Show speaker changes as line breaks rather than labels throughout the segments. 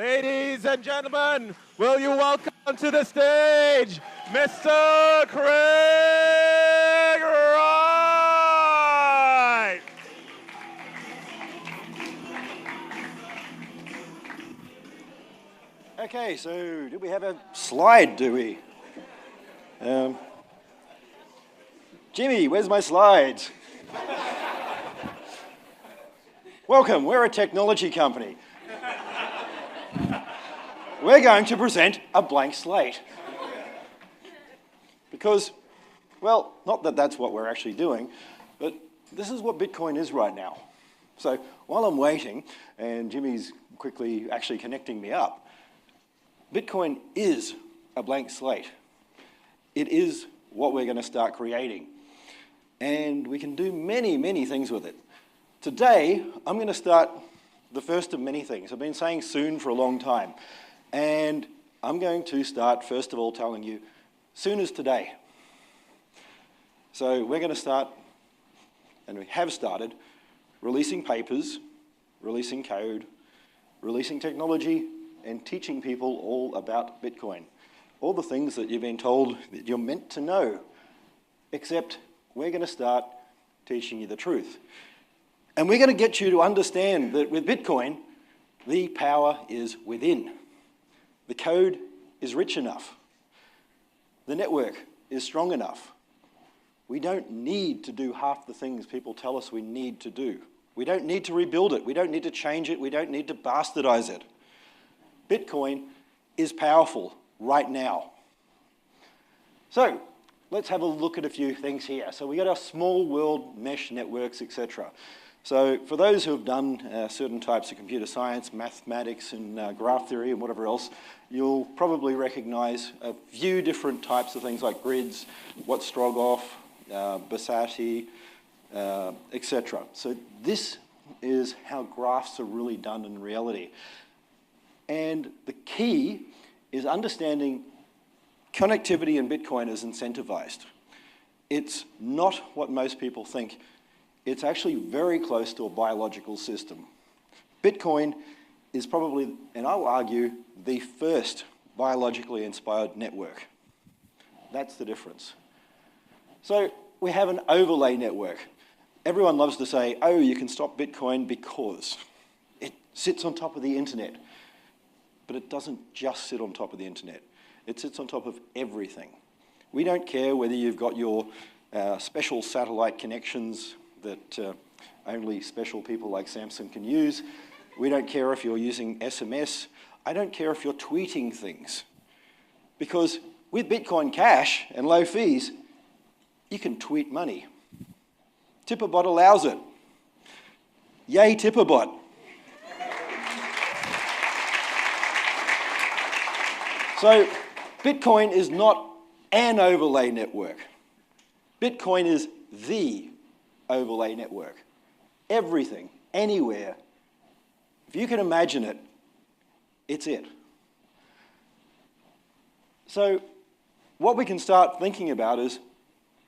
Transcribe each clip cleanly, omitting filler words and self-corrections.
Ladies and gentlemen, will you welcome to the stage Mr. Craig Wright?
Okay, so do we have a slide, do we? Jimmy, where's my slides? Welcome, we're a technology company. We're going to present a blank slate. Because, well, not that that's what we're actually doing, but this is what Bitcoin is right now. So while I'm waiting, and Jimmy's quickly actually connecting me up, Bitcoin is a blank slate. It is what we're going to start creating. And we can do many, many things with it. Today, I'm going to start the first of many things. I've been saying soon for a long time. And I'm going to start, first of all, telling you, soon as today. So we're going to start, and we have started, releasing papers, releasing code, releasing technology, and teaching people all about Bitcoin. All the things that you've been told that you're meant to know, except we're going to start teaching you the truth. And we're going to get you to understand that with Bitcoin, the power is within. The code is rich enough. The network is strong enough. We don't need to do half the things people tell us we need to do. We don't need to rebuild it. We don't need to change it. We don't need to bastardize it. Bitcoin is powerful right now. So let's have a look at a few things here. So we got our small world mesh networks, etc. So for those who have done certain types of computer science, mathematics, and graph theory, and whatever else, you'll probably recognize a few different types of things like grids, what's Strogoff, Basati, etc. So this is how graphs are really done in reality. And the key is understanding connectivity in Bitcoin is incentivized. It's not what most people think. It's actually very close to a biological system. Bitcoin is probably, and I will argue, the first biologically inspired network. That's the difference. So we have an overlay network. Everyone loves to say, oh, you can stop Bitcoin because it sits on top of the internet. But it doesn't just sit on top of the internet. It sits on top of everything. We don't care whether you've got your special satellite connections that only special people like Samsung can use. We don't care if you're using SMS. I don't care if you're tweeting things. Because with Bitcoin Cash and low fees, you can tweet money. Tipperbot allows it. Yay, Tipperbot. So Bitcoin is not an overlay network. Bitcoin is the overlay network. Everything, anywhere, if you can imagine it, it's it. So what we can start thinking about is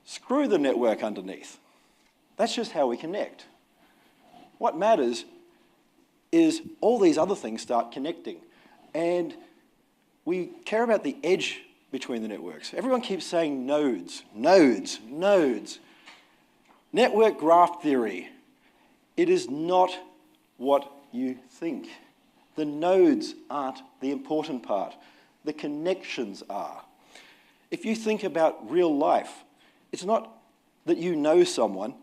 screw the network underneath. That's just how we connect. What matters is all these other things start connecting. And we care about the edge between the networks. Everyone keeps saying nodes, nodes, nodes. Network graph theory. It is not what you think. The nodes aren't the important part. The connections are. If you think about real life, it's not that you know someone,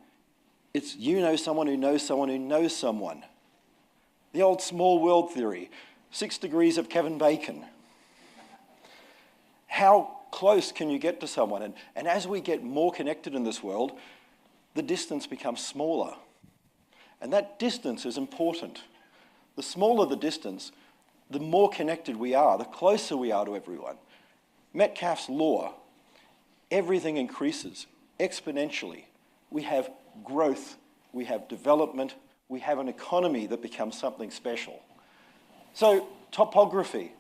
it's you know someone who knows someone who knows someone. The old small world theory, 6 degrees of Kevin Bacon. How close can you get to someone? And as we get more connected in this world, the distance becomes smaller. And that distance is important. The smaller the distance, the more connected we are, the closer we are to everyone. Metcalfe's law, everything increases exponentially. We have growth, we have development, we have an economy that becomes something special. So, topography.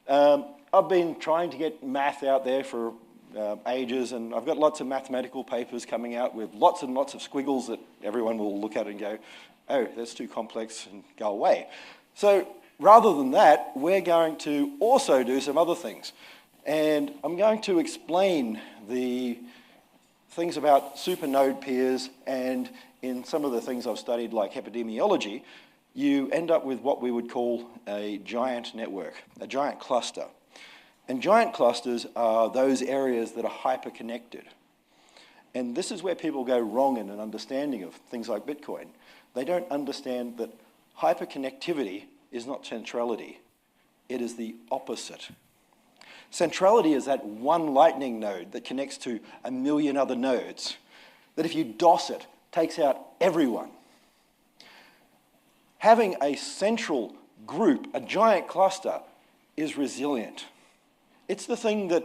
I've been trying to get math out there for ages, and I've got lots of mathematical papers coming out with lots and lots of squiggles that everyone will look at and go, oh, that's too complex, and go away. So rather than that, we're going to also do some other things. And I'm going to explain the things about supernode peers, and in some of the things I've studied like epidemiology, you end up with what we would call a giant network, a giant cluster. And giant clusters are those areas that are hyper-connected. And this is where people go wrong in an understanding of things like Bitcoin. They don't understand that hyperconnectivity is not centrality. It is the opposite. Centrality is that one lightning node that connects to a million other nodes, that if you DOS it, takes out everyone. Having a central group, a giant cluster, is resilient. It's the thing that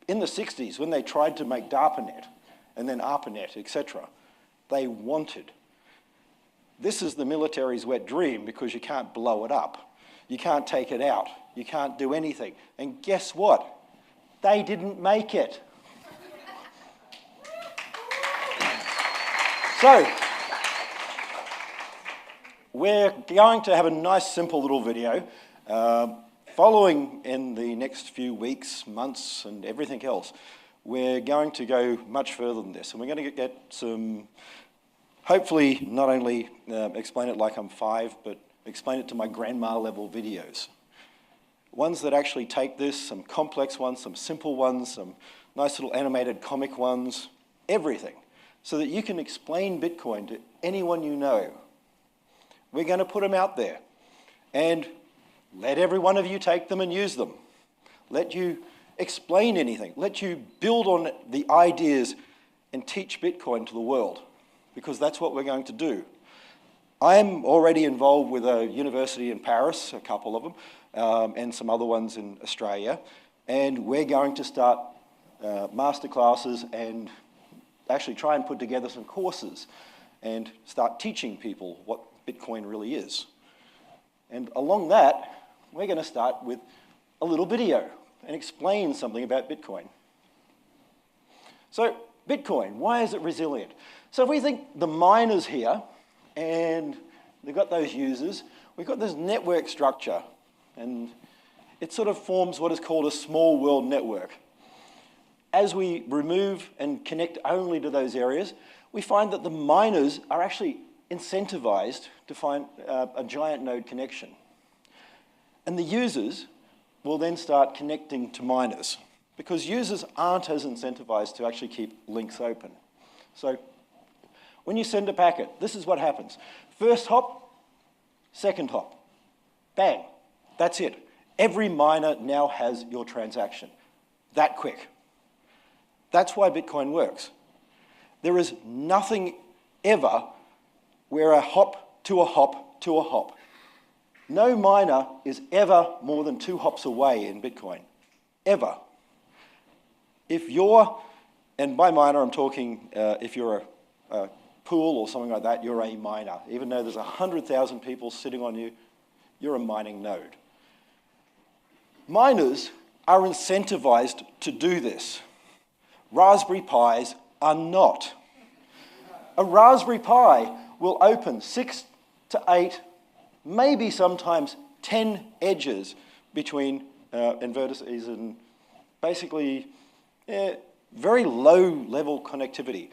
in the 60s, when they tried to make DARPANET, and then ARPANET, etc., they wanted. This is the military's wet dream because you can't blow it up. You can't take it out. You can't do anything. And guess what? They didn't make it. So, we're going to have a nice, simple little video. Following in the next few weeks, months, and everything else, we're going to go much further than this. And we're going to get some, hopefully, not only explain it like I'm 5, but explain it to my grandma level videos. Ones that actually take this, some complex ones, some simple ones, some nice little animated comic ones, everything, so that you can explain Bitcoin to anyone you know. We're going to put them out there. And let every one of you take them and use them. Let you explain anything. Let you build on the ideas and teach Bitcoin to the world, because that's what we're going to do. I'm already involved with a university in Paris, a couple of them, and some other ones in Australia, and we're going to start master classes and actually try and put together some courses and start teaching people what Bitcoin really is. And along that, we're going to start with a little video and explain something about Bitcoin. So, Bitcoin, why is it resilient? So if we think the miners here, and they've got those users, we've got this network structure, and it sort of forms what is called a small world network. As we remove and connect only to those areas, we find that the miners are actually incentivized to find a giant node connection. And the users will then start connecting to miners, because users aren't as incentivized to actually keep links open. So when you send a packet, this is what happens. First hop, second hop. Bang, that's it. Every miner now has your transaction. That quick. That's why Bitcoin works. There is nothing ever where a hop to a hop to a hop. No miner is ever more than 2 hops away in Bitcoin, ever. If you're, and by miner I'm talking if you're a pool or something like that, you're a miner. Even though there's 100,000 people sitting on you, you're a mining node. Miners are incentivized to do this. Raspberry Pis are not. A Raspberry Pi will open 6 to 8, maybe sometimes 10 edges between and vertices, and basically very low level connectivity,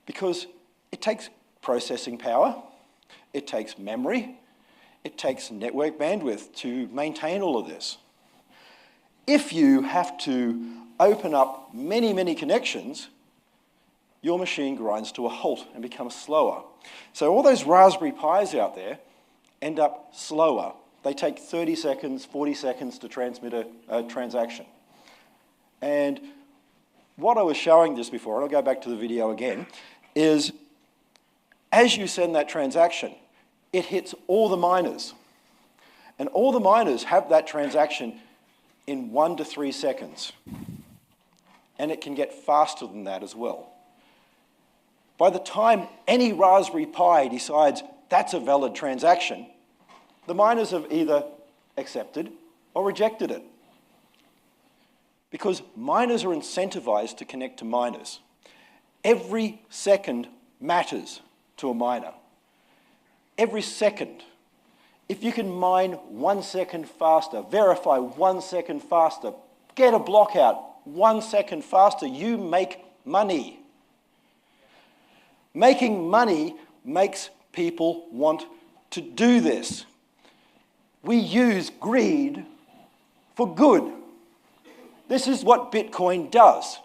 because it takes processing power, it takes memory, it takes network bandwidth to maintain all of this. If you have to open up many, many connections, your machine grinds to a halt and becomes slower. So all those Raspberry Pis out there end up slower. They take 30 seconds, 40 seconds to transmit a transaction. And what I was showing just before, and I'll go back to the video again, is as you send that transaction, it hits all the miners. And all the miners have that transaction in 1 to 3 seconds. And it can get faster than that as well. By the time any Raspberry Pi decides that's a valid transaction, the miners have either accepted or rejected it. Because miners are incentivized to connect to miners. Every second matters to a miner. Every second. If you can mine 1 second faster, verify 1 second faster, get a block out 1 second faster, you make money. Making money makes people want to do this. We use greed for good. This is what Bitcoin does.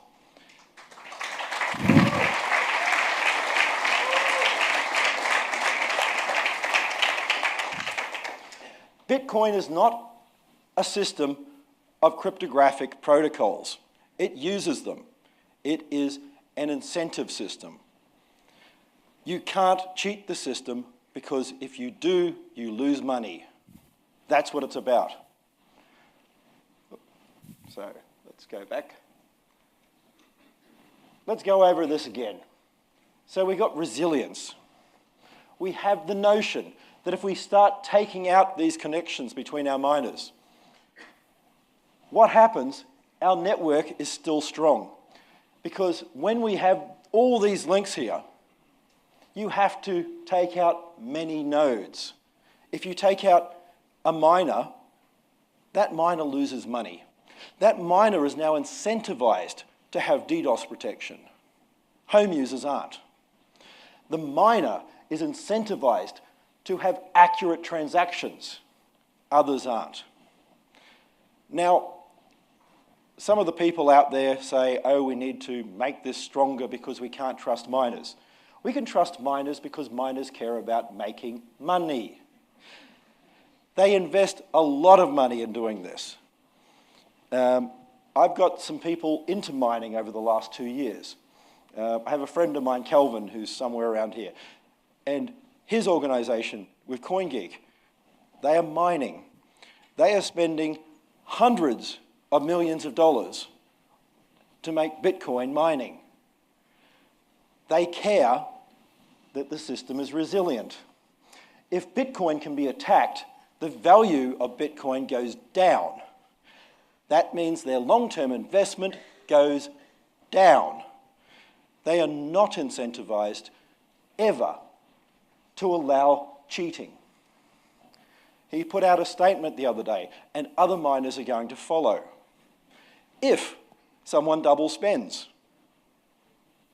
Bitcoin is not a system of cryptographic protocols. It uses them. It is an incentive system. You can't cheat the system because if you do, you lose money. That's what it's about. So let's go back. Let's go over this again. So we got resilience. We have the notion that if we start taking out these connections between our miners, what happens? Our network is still strong. Because when we have all these links here, you have to take out many nodes. If you take out a miner, that miner loses money. That miner is now incentivized to have DDoS protection. Home users aren't. The miner is incentivized to have accurate transactions. Others aren't. Now, some of the people out there say, oh, we need to make this stronger because we can't trust miners. We can trust miners because miners care about making money. They invest a lot of money in doing this. I've got some people into mining over the last 2 years. I have a friend of mine, Kelvin, who's somewhere around here. And his organization with CoinGeek, they are mining. They are spending hundreds of millions of dollars to make Bitcoin mining. They care that the system is resilient. If Bitcoin can be attacked, the value of Bitcoin goes down. That means their long-term investment goes down. They are not incentivized ever to allow cheating. He put out a statement the other day, and other miners are going to follow. If someone double spends,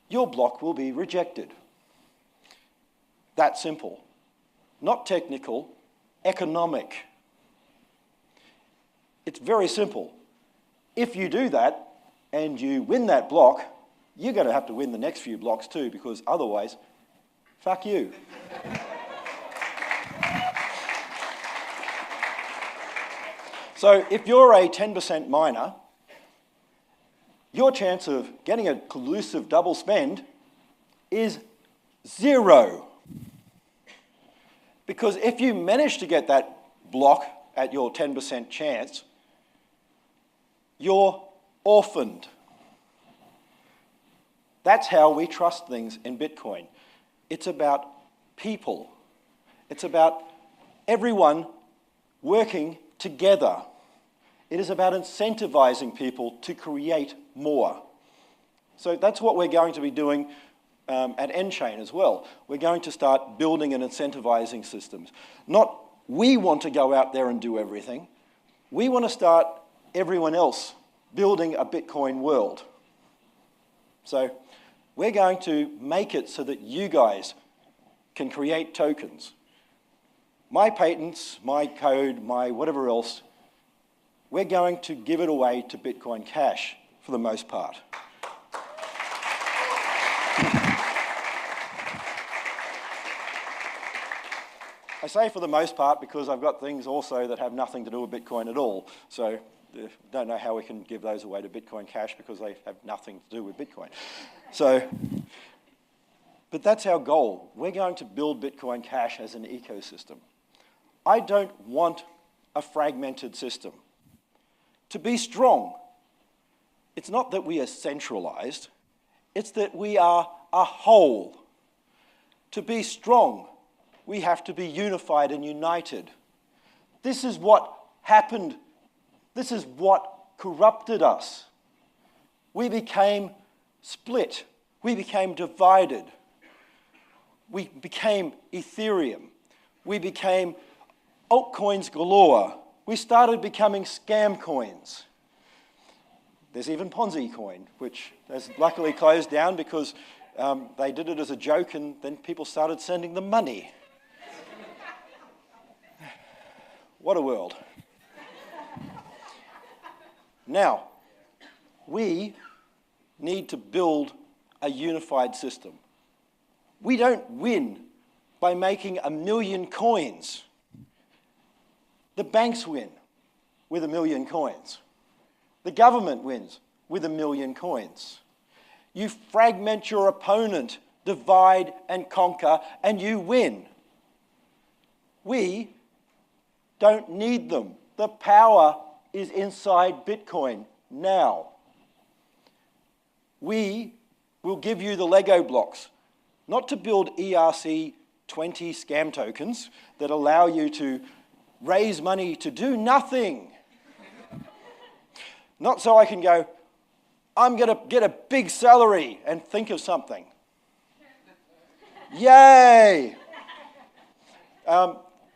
your block will be rejected. That simple. Not technical, economic. It's very simple. If you do that and you win that block, you're going to have to win the next few blocks too, because otherwise, fuck you. So if you're a 10% miner, your chance of getting a collusive double spend is 0. Because if you manage to get that block at your 10% chance, you're orphaned. That's how we trust things in Bitcoin. It's about people. It's about everyone working together. It is about incentivizing people to create more. So that's what we're going to be doing at nChain as well. We're going to start building and incentivizing systems. Not we want to go out there and do everything. We want to start everyone else building a Bitcoin world. So we're going to make it so that you guys can create tokens. My patents, my code, my whatever else, we're going to give it away to Bitcoin Cash for the most part. I say for the most part because I've got things also that have nothing to do with Bitcoin at all. So don't know how we can give those away to Bitcoin Cash because they have nothing to do with Bitcoin. So, but that's our goal. We're going to build Bitcoin Cash as an ecosystem. I don't want a fragmented system. To be strong, it's not that we are centralized, it's that we are a whole. To be strong, we have to be unified and united. This is what happened. This is what corrupted us. We became split. We became divided. We became Ethereum. We became altcoins galore. We started becoming scam coins. There's even Ponzi coin, which has luckily closed down because they did it as a joke and then people started sending them money. What a world. Now, we need to build a unified system. We don't win by making 1 million coins. The banks win with 1 million coins. The government wins with 1 million coins. You fragment your opponent, divide and conquer, and you win. We don't need them. The power is inside Bitcoin now. We will give you the Lego blocks, not to build ERC20 scam tokens that allow you to raise money to do nothing. Not so I can go, I'm going to get a big salary and think of something. Yay!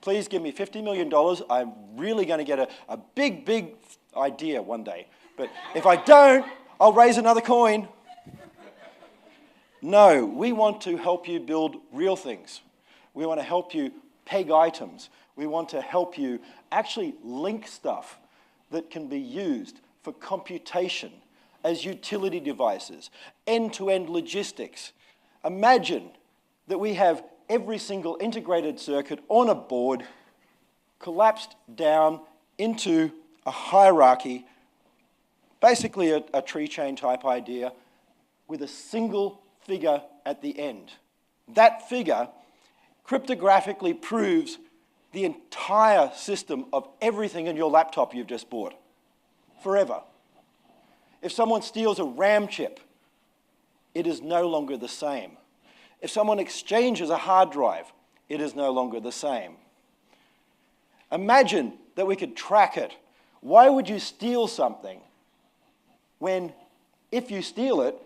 Please give me $50 million. I'm really going to get a big, big idea one day. But if I don't, I'll raise another coin. No, we want to help you build real things. We want to help you peg items. We want to help you actually link stuff that can be used for computation as utility devices, end-to-end logistics. Imagine that we have every single integrated circuit on a board collapsed down into a hierarchy, basically a tree chain type idea, with a single figure at the end. That figure cryptographically proves the entire system of everything in your laptop you've just bought, forever. If someone steals a RAM chip, it is no longer the same. If someone exchanges a hard drive, it is no longer the same. Imagine that we could track it. Why would you steal something when, if you steal it,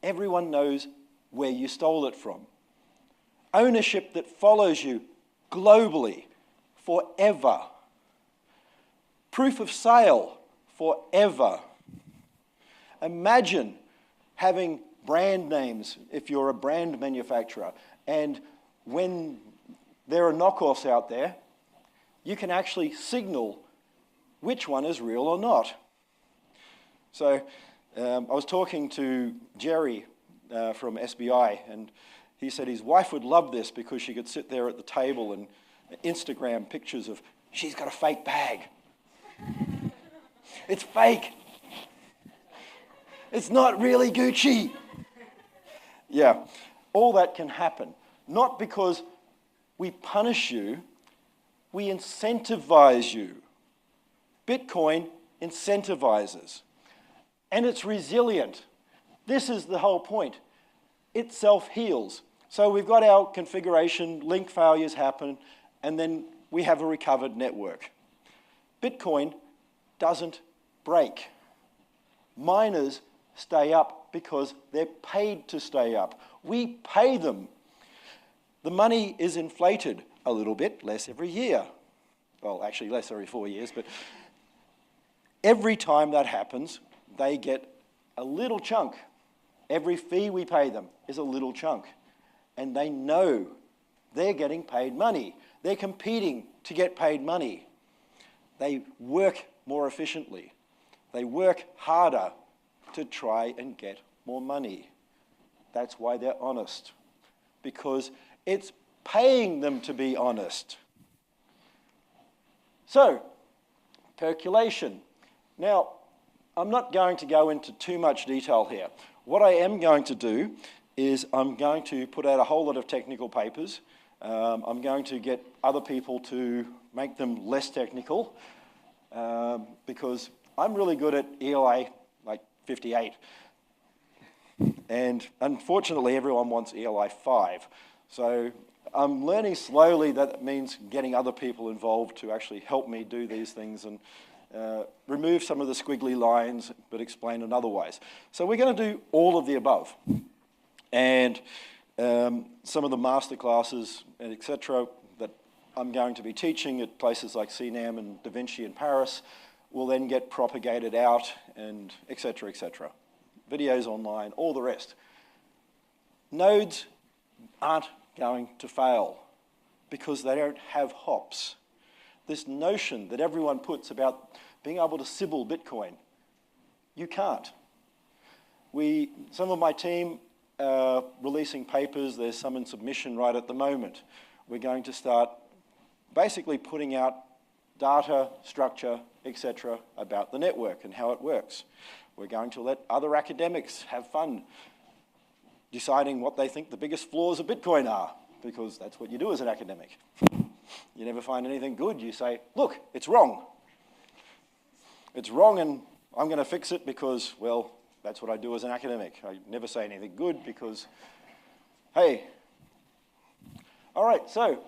everyone knows where you stole it from? Ownership that follows you globally forever. Proof of sale forever. Imagine having brand names if you're a brand manufacturer, and when there are knockoffs out there, you can actually signal which one is real or not. So I was talking to Jerry from SBI, and he said his wife would love this because she could sit there at the table and Instagram pictures of, she's got a fake bag. It's fake. It's not really Gucci. Yeah, all that can happen. Not because we punish you, we incentivize you. Bitcoin incentivizes. And it's resilient. This is the whole point. It self-heals. So we've got our configuration, link failures happen, and then we have a recovered network. Bitcoin doesn't break. Miners stay up because they're paid to stay up. We pay them. The money is inflated a little bit, less every year. Well, actually less every 4 years, but every time that happens, they get a little chunk. Every fee we pay them is a little chunk. And they know they're getting paid money. They're competing to get paid money. They work more efficiently. They work harder to try and get more money. That's why they're honest. Because it's paying them to be honest. So, percolation. Now, I'm not going to go into too much detail here. What I am going to do is I'm going to put out a whole lot of technical papers. I'm going to get other people to make them less technical because I'm really good at ELA like 58. And unfortunately, everyone wants ELI 5. So I'm learning slowly that it means getting other people involved to actually help me do these things and remove some of the squiggly lines, but explain it otherwise. So we're going to do all of the above. And some of the master classes, and etc., that I'm going to be teaching at places like CNAM and Da Vinci in Paris will then get propagated out and et cetera, videos online, all the rest. Nodes aren't going to fail because they don't have hops. This notion that everyone puts about being able to Sybil Bitcoin, you can't. Some of my team are releasing papers. There's some in submission right at the moment. We're going to start basically putting out data, structure, etc. about the network and how it works. We're going to let other academics have fun deciding what they think the biggest flaws of Bitcoin are, because that's what you do as an academic. You never find anything good. You say, look, it's wrong. It's wrong and I'm going to fix it because, well, that's what I do as an academic. I never say anything good because, hey. All right, so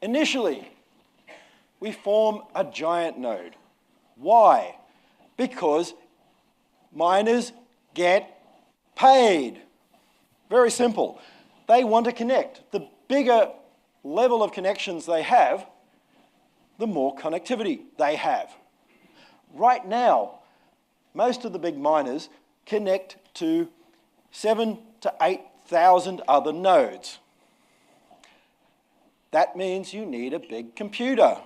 initially, we form a giant node. Why? Because miners get paid. Very simple. They want to connect. The bigger level of connections they have, the more connectivity they have. Right now, most of the big miners connect to 7,000 to 8,000 other nodes. That means you need a big computer.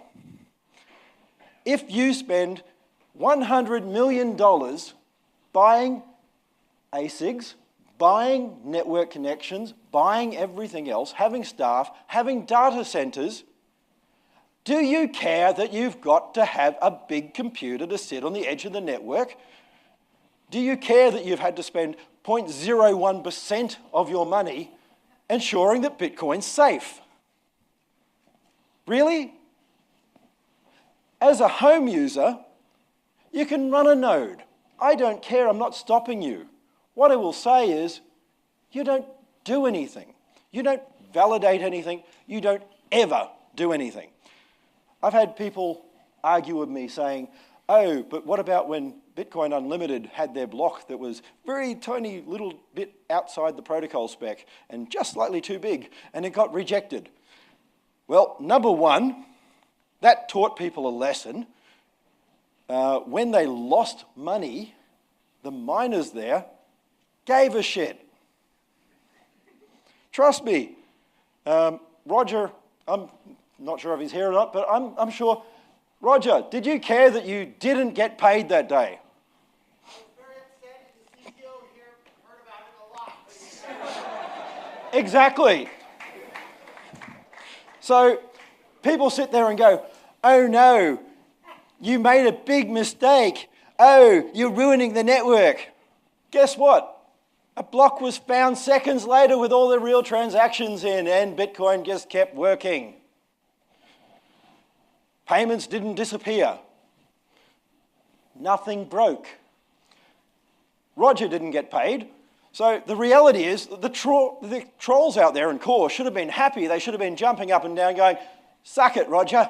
If you spend $100 million buying ASICs, buying network connections, buying everything else, having staff, having data centers, do you care that you've got to have a big computer to sit on the edge of the network? Do you care that you've had to spend 0.01% of your money ensuring that Bitcoin's safe? Really? As a home user, you can run a node. I don't care, I'm not stopping you. What I will say is, you don't do anything. You don't validate anything. You don't ever do anything. I've had people argue with me saying, oh, but what about when Bitcoin Unlimited had their block that was very tiny little bit outside the protocol spec and just slightly too big, and it got rejected? Well, number one, that taught people a lesson. When they lost money, the miners there gave a shit. Trust me. Roger, I'm not sure if he's here or not, but I'm sure. Roger, did you care that you didn't get paid that day?
I was very upset, and the CEO here heard about it a lot.
Exactly. So people sit there and go, oh no, you made a big mistake. Oh, you're ruining the network. Guess what? A block was found seconds later with all the real transactions in, and Bitcoin just kept working. Payments didn't disappear. Nothing broke. Roger didn't get paid. So the reality is the trolls out there in core should have been happy. They should have been jumping up and down going, suck it, Roger.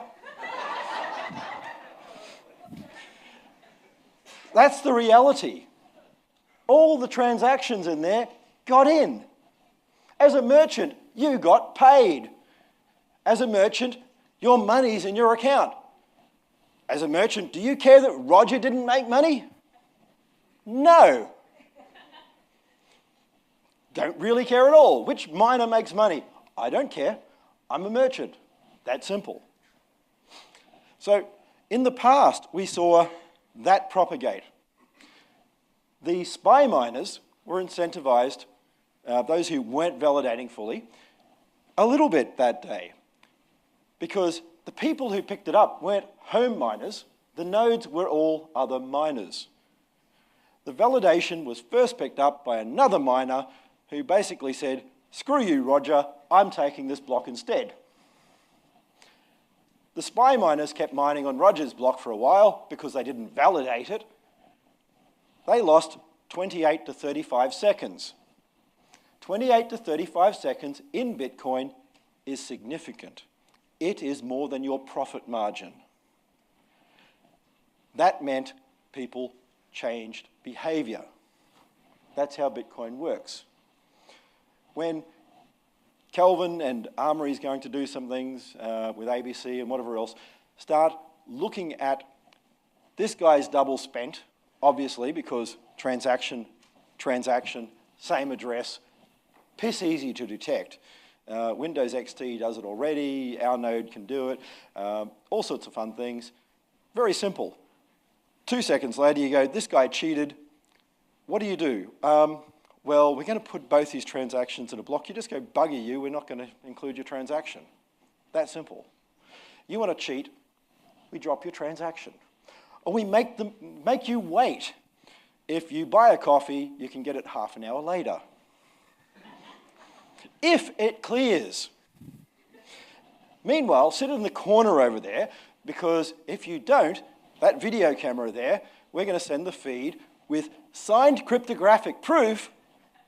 That's the reality. All the transactions in there got in. As a merchant, you got paid. As a merchant, your money's in your account. As a merchant, do you care that Roger didn't make money? No. Don't really care at all. Which miner makes money? I don't care. I'm a merchant. That simple. So in the past, we saw that propagate. The spy miners were incentivized, those who weren't validating fully, a little bit that day. Because the people who picked it up weren't home miners. The nodes were all other miners. The validation was first picked up by another miner who basically said, screw you, Roger, I'm taking this block instead. The spy miners kept mining on Roger's block for a while because they didn't validate it. They lost 28 to 35 seconds. 28 to 35 seconds in Bitcoin is significant. It is more than your profit margin. That meant people changed behavior. That's how Bitcoin works. When Kelvin and Armory is going to do some things with ABC and whatever else. Start looking at this guy's double spent, obviously, because transaction, same address, piss easy to detect. Windows XT does it already, our node can do it, all sorts of fun things. Very simple. 2 seconds later you go, this guy cheated. What do you do? Well, we're going to put both these transactions in a block. You just go, bugger you, we're not going to include your transaction. That simple. You want to cheat, we drop your transaction. Or we make you wait. If you buy a coffee, you can get it half an hour later. If it clears. Meanwhile, sit in the corner over there, because if you don't, that video camera there, we're going to send the feed with signed cryptographic proof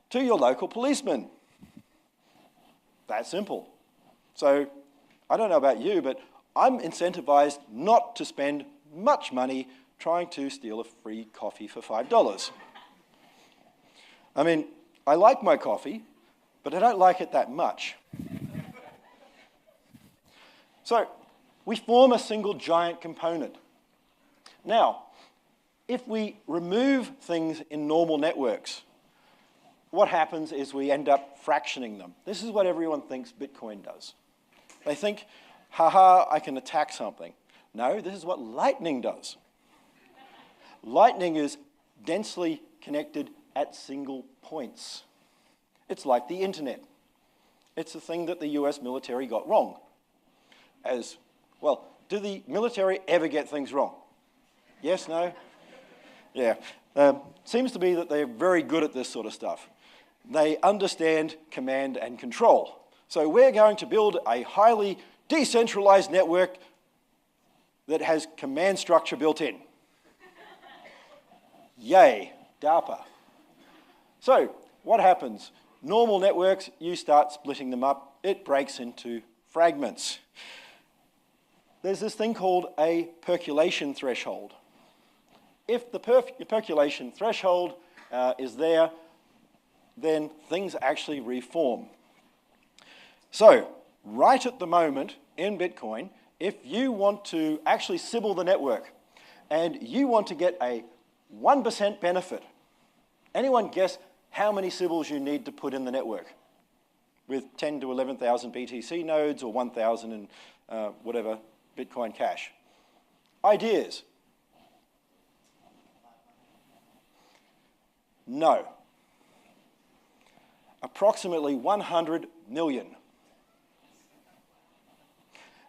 to your local policeman. That simple. So, I don't know about you, but I'm incentivized not to spend much money trying to steal a free coffee for $5. I mean, I like my coffee, but I don't like it that much. So, we form a single giant component. Now, if we remove things in normal networks, what happens is we end up fractioning them. This is what everyone thinks Bitcoin does. They think, haha, I can attack something. No, this is what Lightning does. Lightning is densely connected at single points. It's like the internet. It's the thing that the US military got wrong. As, well, do the military ever get things wrong? Yes, no? Yeah. Seems to be that they're very good at this sort of stuff. They understand command and control. So we're going to build a highly decentralized network that has command structure built in. Yay, DARPA. So what happens? Normal networks, you start splitting them up, it breaks into fragments. There's this thing called a percolation threshold. If the percolation threshold is there, then things actually reform. So, right at the moment in Bitcoin, if you want to actually Sybil the network and you want to get a 1% benefit, anyone guess how many Sybils you need to put in the network? With 10 to 11,000 BTC nodes or 1,000 and whatever Bitcoin Cash. Ideas? No. Approximately 100 million.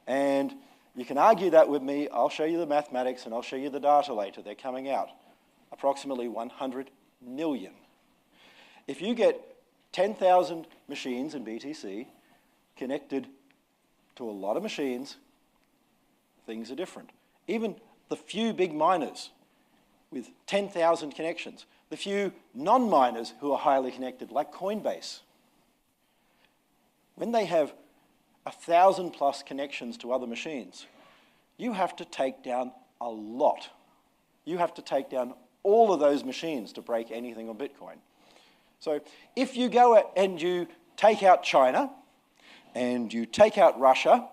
And you can argue that with me. I'll show you the mathematics and I'll show you the data later. They're coming out. Approximately 100 million. If you get 10,000 machines in BTC connected to a lot of machines, things are different. Even the few big miners with 10,000 connections, the few non-miners who are highly connected, like Coinbase, when they have 1,000 plus connections to other machines, you have to take down a lot. You have to take down all of those machines to break anything on Bitcoin. So if you go and you take out China, and you take out Russia,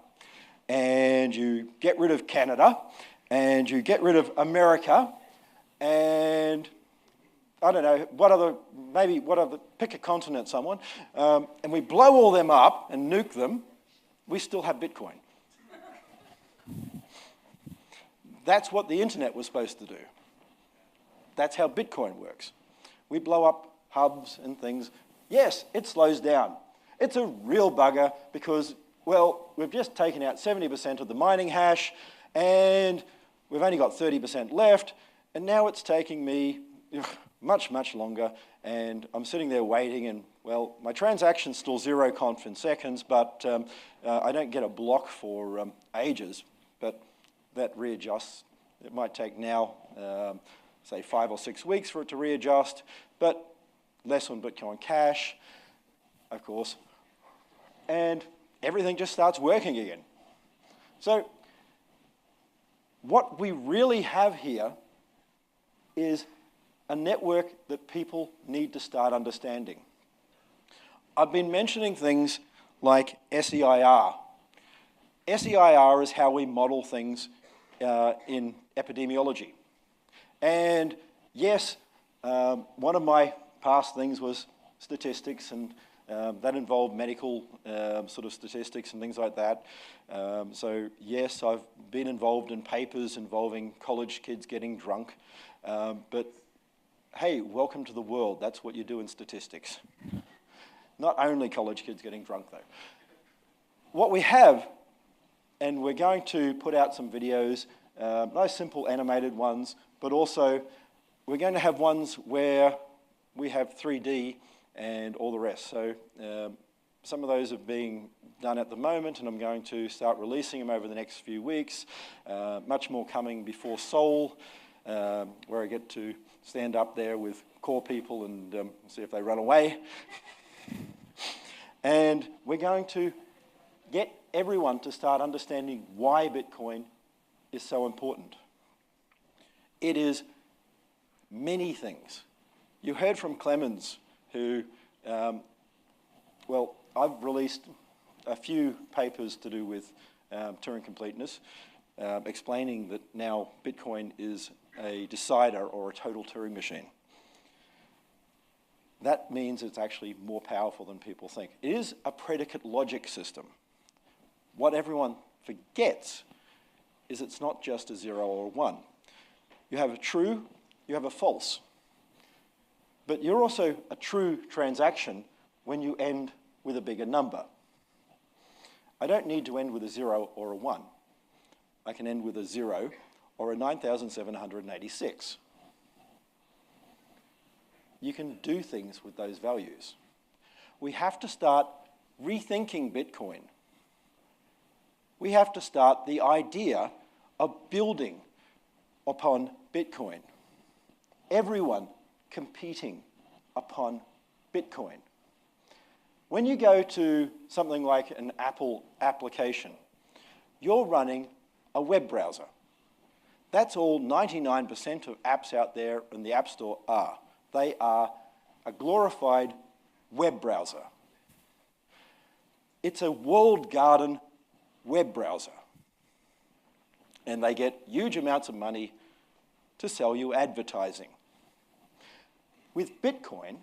and you get rid of Canada, and you get rid of America, and I don't know, pick a continent, someone, and we blow all them up and nuke them, we still have Bitcoin. That's what the internet was supposed to do. That's how Bitcoin works. We blow up hubs and things. Yes, it slows down. It's a real bugger because, well, we've just taken out 70% of the mining hash and we've only got 30% left, and now it's taking me much, much longer, and I'm sitting there waiting, and, well, my transaction's still 0 conf in seconds, but I don't get a block for ages, but that readjusts. It might take now, say, 5 or 6 weeks for it to readjust, but less on Bitcoin Cash, of course, and everything just starts working again. So what we really have here is a network that people need to start understanding. I've been mentioning things like SEIR. SEIR is how we model things in epidemiology. And yes, one of my past things was statistics, and that involved medical sort of statistics and things like that. So yes, I've been involved in papers involving college kids getting drunk, but hey, welcome to the world. That's what you do in statistics. Not only college kids getting drunk, though. What we have, and we're going to put out some videos, nice simple animated ones, but also we're going to have ones where we have 3D and all the rest. So some of those are being done at the moment, and I'm going to start releasing them over the next few weeks. Much more coming before Seoul, where I get to stand up there with core people and see if they run away. And we're going to get everyone to start understanding why Bitcoin is so important. It is many things. You heard from Clemens, who, well, I've released a few papers to do with Turing completeness, explaining that now Bitcoin is a decider or a total Turing machine. That means it's actually more powerful than people think. It is a predicate logic system. What everyone forgets is it's not just a 0 or a 1. You have a true, you have a false. But you're also a true transaction when you end with a bigger number. I don't need to end with a 0 or a 1. I can end with a 0 or a 9,786. You can do things with those values. We have to start rethinking Bitcoin. We have to start the idea of building upon Bitcoin. Everyone competing upon Bitcoin. When you go to something like an Apple application, you're running a web browser. That's all 99% of apps out there in the App Store are. They are a glorified web browser. It's a walled garden web browser. And they get huge amounts of money to sell you advertising. With Bitcoin,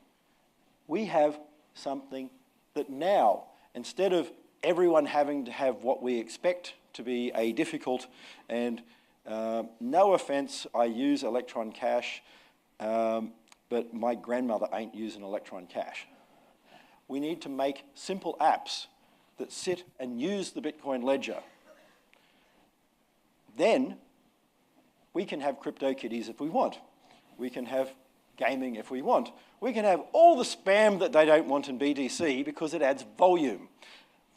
we have something that now, instead of everyone having to have what we expect to be a difficult, and no offense, I use Electron Cash, but my grandmother ain't using Electron Cash. We need to make simple apps that sit and use the Bitcoin ledger. Then we can have CryptoKitties if we want. We can have gaming if we want. We can have all the spam that they don't want in BTC because it adds volume.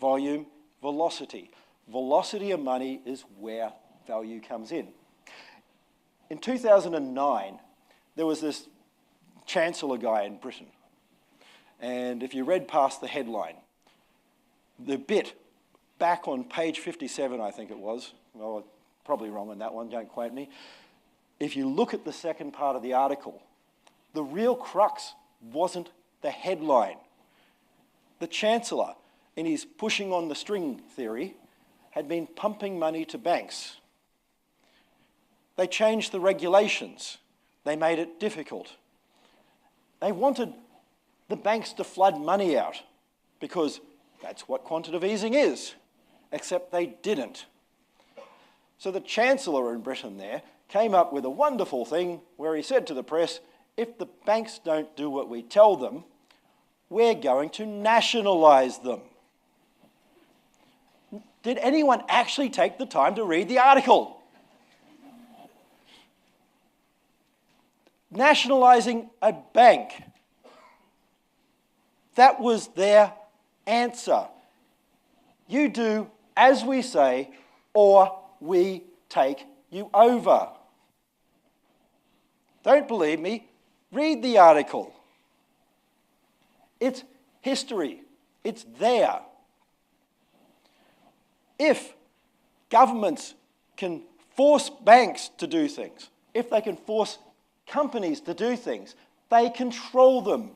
Volume, velocity. Velocity of money is where value comes in. In 2009, there was this chancellor guy in Britain. And if you read past the headline, the bit back on page 57, I think it was, well, I'm probably wrong on that one, don't quote me. If you look at the second part of the article, the real crux wasn't the headline. The chancellor, in his pushing on the string theory, had been pumping money to banks. They changed the regulations. They made it difficult. They wanted the banks to flood money out because that's what quantitative easing is, except they didn't. So the chancellor in Britain there came up with a wonderful thing where he said to the press, if the banks don't do what we tell them, we're going to nationalize them. Did anyone actually take the time to read the article? Nationalizing a bank. That was their answer. You do as we say, or we take you over. Don't believe me? Read the article. It's history. It's there. If governments can force banks to do things, if they can force companies to do things, they control them.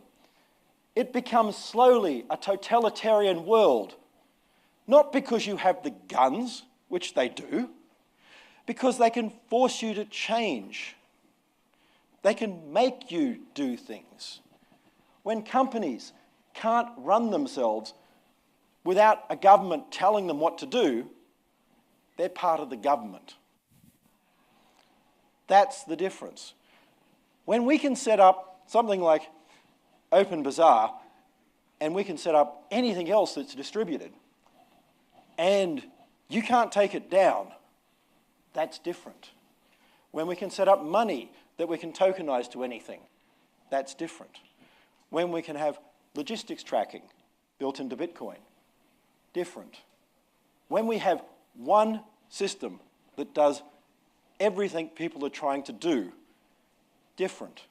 It becomes slowly a totalitarian world Not because you have the guns, which they do, because they can force you to change. They can make you do things. When companies can't run themselves without a government telling them what to do, they're part of the government. That's the difference. When we can set up something like Open Bazaar, and we can set up anything else that's distributed, and you can't take it down, that's different. When we can set up money that we can tokenize to anything, that's different. When we can have logistics tracking built into Bitcoin, different. When we have one system that does everything people are trying to do, different.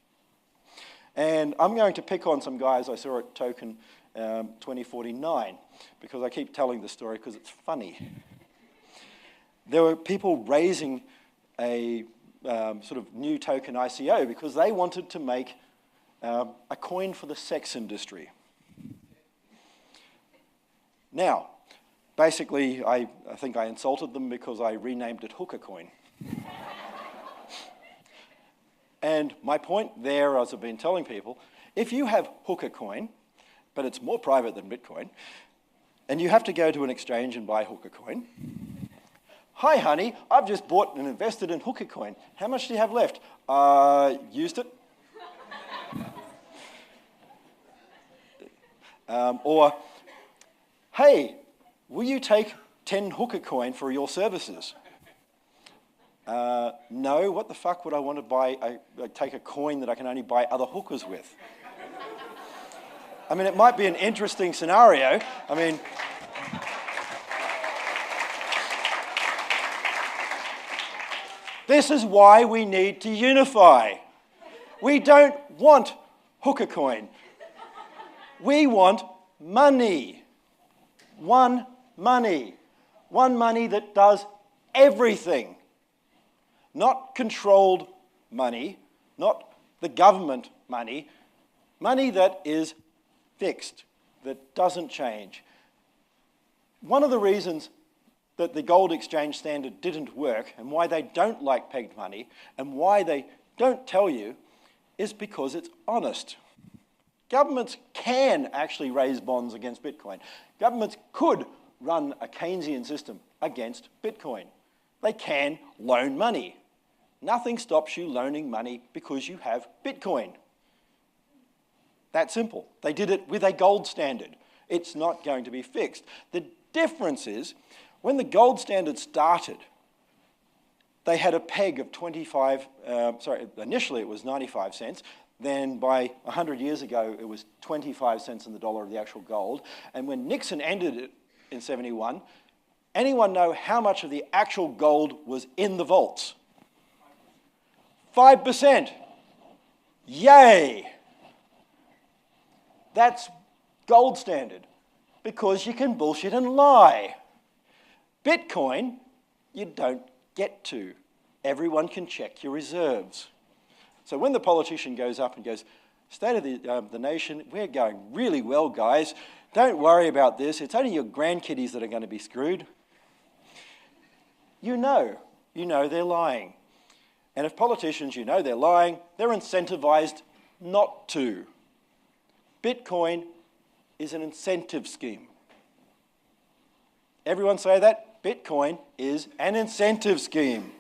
And I'm going to pick on some guys I saw at Token 2049, because I keep telling this story because it's funny. There were people raising a sort of new token ICO because they wanted to make a coin for the sex industry. Now, basically, I think I insulted them because I renamed it Hooker Coin. And my point there, as I've been telling people, if you have Hooker Coin, but it's more private than Bitcoin, and you have to go to an exchange and buy Hooker Coin, hi, honey, I've just bought and invested in Hooker Coin. How much do you have left? Used it. Or, hey, will you take 10 Hooker Coin for your services? No, what the fuck would I want to buy, take a coin that I can only buy other hookers with? I mean, it might be an interesting scenario. I mean, this is why we need to unify. We don't want Hooker Coin. We want money. One money. One money that does everything. Not controlled money, not the government money, money that is fixed, that doesn't change. One of the reasons that the gold exchange standard didn't work and why they don't like pegged money and why they don't tell you is because it's honest. Governments can actually raise bonds against Bitcoin. Governments could run a Keynesian system against Bitcoin. They can loan money. Nothing stops you loaning money because you have Bitcoin. That simple. They did it with a gold standard. It's not going to be fixed. The difference is, when the gold standard started, they had a peg of initially it was 95 cents. Then by 100 years ago, it was 25 cents in the dollar of the actual gold. And when Nixon ended it in 71, anyone know how much of the actual gold was in the vaults? 5%. Yay! That's gold standard, because you can bullshit and lie. Bitcoin, you don't get to. Everyone can check your reserves. So when the politician goes up and goes, state of the nation, we're going really well, guys. Don't worry about this. It's only your grandkiddies that are going to be screwed. You know they're lying. And if politicians, they're lying, they're incentivized not to. Bitcoin is an incentive scheme. Everyone say that? Bitcoin is an incentive scheme.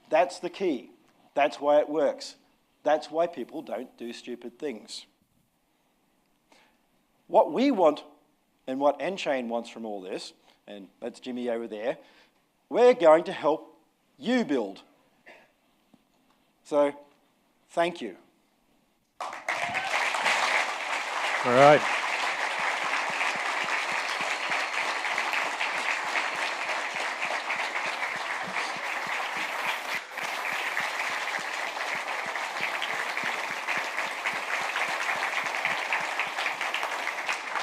That's the key. That's why it works. That's why people don't do stupid things. What we want and what nChain wants from all this, and that's Jimmy over there, we're going to help you build. So, thank you.
All right.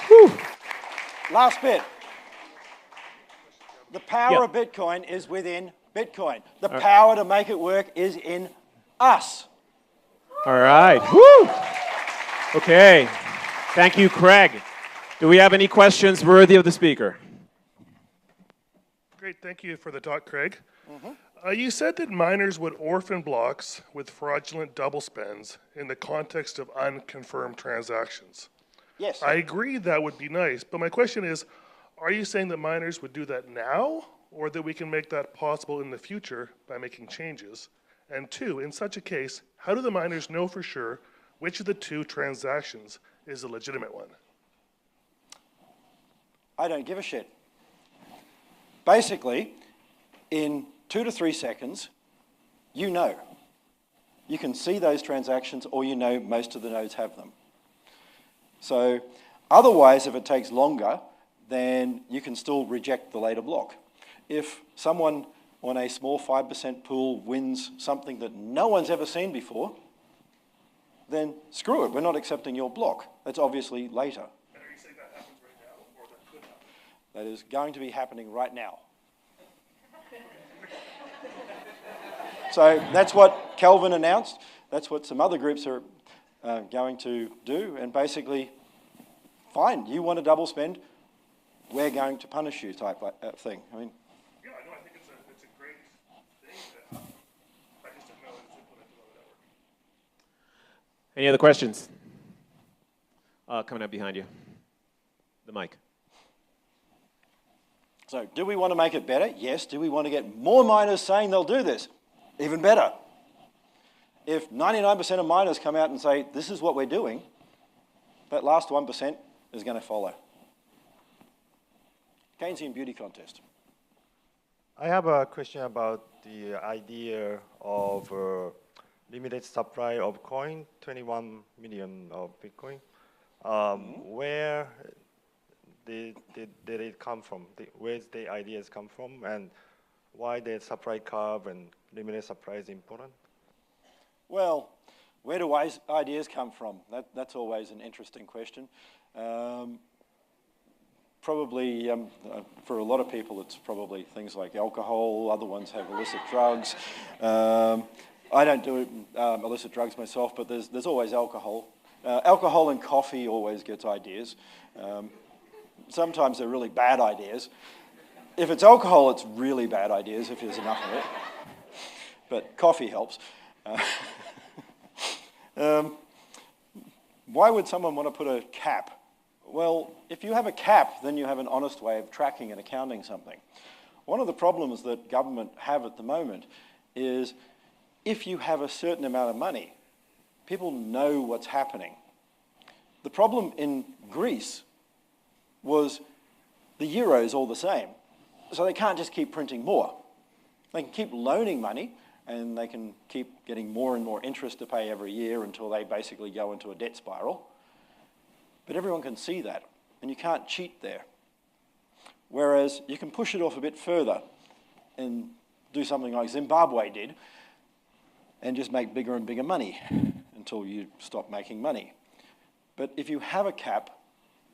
Whew.
Last bit. The power of Bitcoin is within Bitcoin. The power to make it work is in us.
All right. Woo! Okay. Thank you, Craig. Do we have any questions worthy of the speaker?
Great, thank you for the talk, Craig. You said that miners would orphan blocks with fraudulent double spends in the context of unconfirmed transactions.
Yes.
I agree that would be nice, but my question is, are you saying that miners would do that now, or that we can make that possible in the future by making changes? And two, in such a case, how do the miners know for sure which of the two transactions is a legitimate one?
I don't give a shit. Basically, in 2 to 3 seconds, you know. You can see those transactions, or you know most of the nodes have them. So otherwise, if it takes longer, then you can still reject the later block. If someone on a small 5% pool wins something that no one's ever seen before, then screw it, we're not accepting your block. That's obviously later.
And are you saying that happens right now, or that could happen?
That is going to be happening right now. So that's what Kelvin announced. That's what some other groups are going to do. And basically, fine, you want to double spend, we're going to punish you type thing. I mean,
Yeah, I know, I think it's a great thing to happen. I just didn't know it was implemented on the network.
Any other questions? Coming up behind you. The mic.
so do we want to make it better? Yes. Do we want to get more miners saying they'll do this? Even better. If 99% of miners come out and say, this is what we're doing, that last 1% is going to follow. Keynesian beauty contest.
I have a question about the idea of limited supply of coin, 21 million of Bitcoin. Where did it come from? Where did the ideas come from? And why the supply curve and limited supply is important?
Well, where do ideas come from? That's always an interesting question. Probably, for a lot of people, it's probably things like alcohol. Other ones have illicit drugs. I don't do illicit drugs myself, but there's always alcohol. Alcohol and coffee always gets ideas. Sometimes they're really bad ideas. If it's alcohol, it's really bad ideas if there's enough of it. But coffee helps. Why would someone want to put a cap? Well, if you have a cap, then you have an honest way of tracking and accounting something. One of the problems that government have at the moment is if you have a certain amount of money, people know what's happening. The problem in Greece was the euro is all the same. So they can't just keep printing more. They can keep loaning money, and they can keep getting more and more interest to pay every year until they basically go into a debt spiral. But everyone can see that, and you can't cheat there. Whereas you can push it off a bit further and do something like Zimbabwe did and just make bigger and bigger money until you stop making money. But if you have a cap,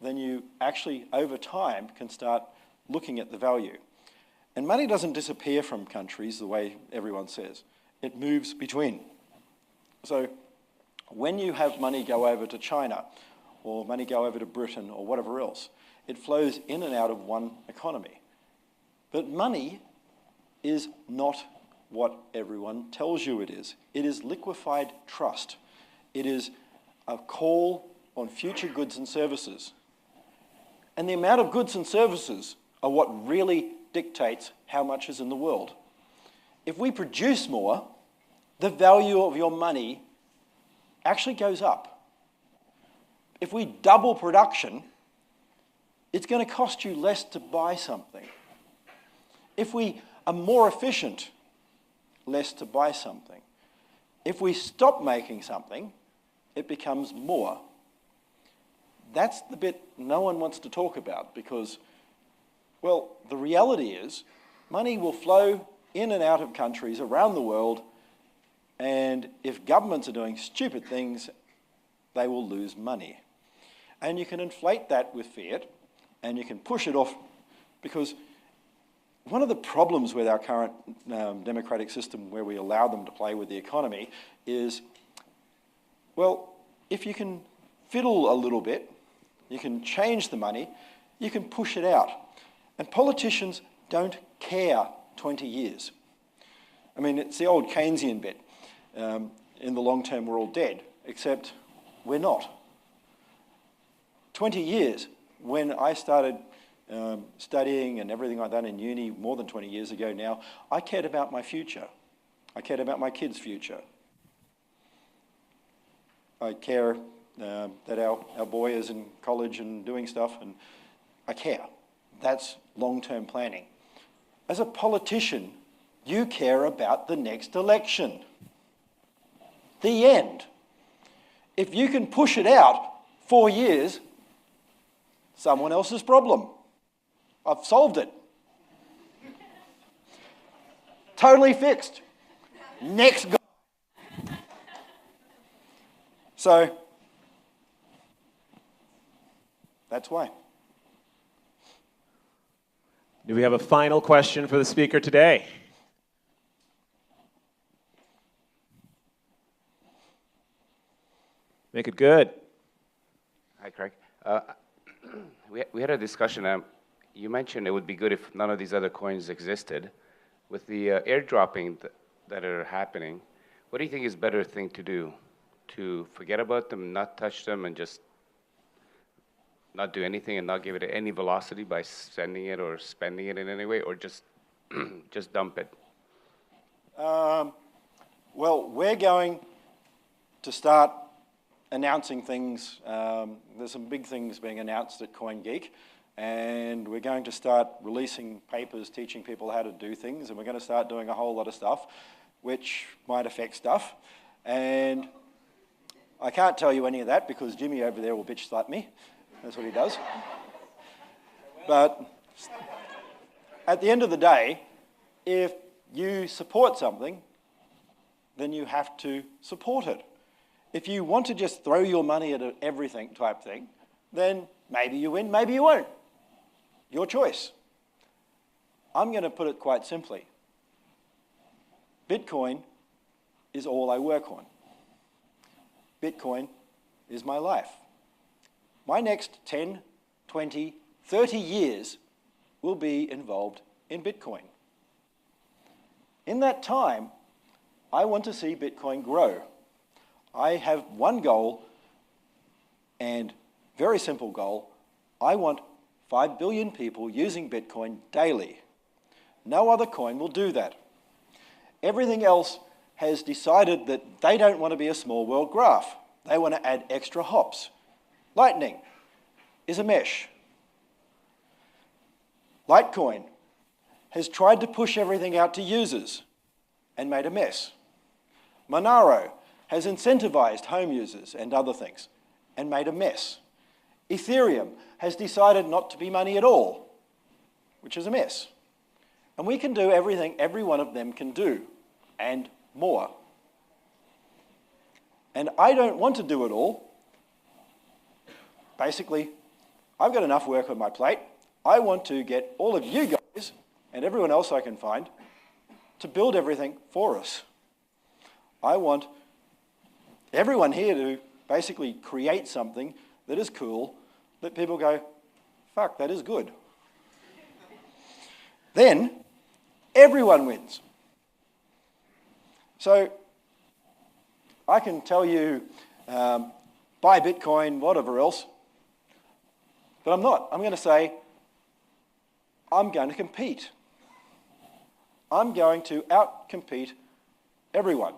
then you actually, over time, can start looking at the value. And money doesn't disappear from countries the way everyone says. It moves between. So when you have money go over to China, or money go over to Britain, or whatever else, it flows in and out of one economy. But money is not what everyone tells you it is. It is liquefied trust. It is a call on future goods and services. And the amount of goods and services are what really dictates how much is in the world. If we produce more, the value of your money actually goes up. If we double production, it's going to cost you less to buy something. If we are more efficient, less to buy something. If we stop making something, it becomes more. That's the bit no one wants to talk about because, well, the reality is money will flow in and out of countries around the world, and if governments are doing stupid things, they will lose money. And you can inflate that with fiat, and you can push it off, because one of the problems with our current democratic system where we allow them to play with the economy is, well, if you can fiddle a little bit you can change the money, you can push it out. And politicians don't care 20 years. I mean, it's the old Keynesian bit. In the long term, we're all dead, except we're not. 20 years, when I started studying and everything like that in uni more than 20 years ago now, I cared about my future. I cared about my kids' future. I care that our boy is in college and doing stuff, and I care. That's long-term planning. As a politician, you care about the next election. The end. If you can push it out 4 years, someone else's problem. I've solved it. Totally fixed. Next guy. So, that's why.
Do we have a final question for the speaker today? Make it good.
Hi, Craig. We had a discussion. You mentioned it would be good if none of these other coins existed. With the airdropping that are happening, what do you think is a better thing to do? To forget about them, not touch them, and just not do anything and not give it any velocity by sending it or spending it in any way, or just just dump it?
Well, we're going to start announcing things. There's some big things being announced at CoinGeek, and we're going to start releasing papers teaching people how to do things, and we're going to start doing a whole lot of stuff which might affect stuff. And I can't tell you any of that because Jimmy over there will bitch slap me. That's what he does. But at the end of the day, if you support something, then you have to support it. If you want to just throw your money at everything type thing, then maybe you win, maybe you won't. Your choice. I'm going to put it quite simply. Bitcoin is all I work on. Bitcoin is my life. My next 10, 20, 30 years will be involved in Bitcoin. In that time, I want to see Bitcoin grow. I have one goal, and very simple goal. I want 5 billion people using Bitcoin daily. No other coin will do that. Everything else has decided that they don't want to be a small world graph. They want to add extra hops. Lightning is a mesh. Litecoin has tried to push everything out to users and made a mess. Monero has incentivized home users and other things and made a mess. Ethereum has decided not to be money at all, which is a mess. And we can do everything every one of them can do, and more. And I don't want to do it all. Basically, I've got enough work on my plate. I want to get all of you guys, and everyone else I can find, to build everything for us. I want everyone here to basically create something that is cool, that people go, fuck, that is good. Then, everyone wins. So, I can tell you, buy Bitcoin, whatever else, but I'm not. I'm going to say, I'm going to compete. I'm going to out-compete everyone.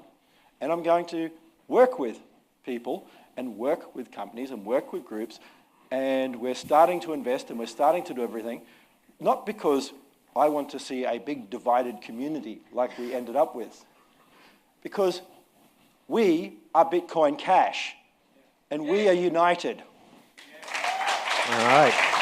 And I'm going to work with people and work with companies and work with groups, and we're starting to invest and we're starting to do everything, not because I want to see a big divided community like we ended up with, because we are Bitcoin Cash, and we are united.
All right.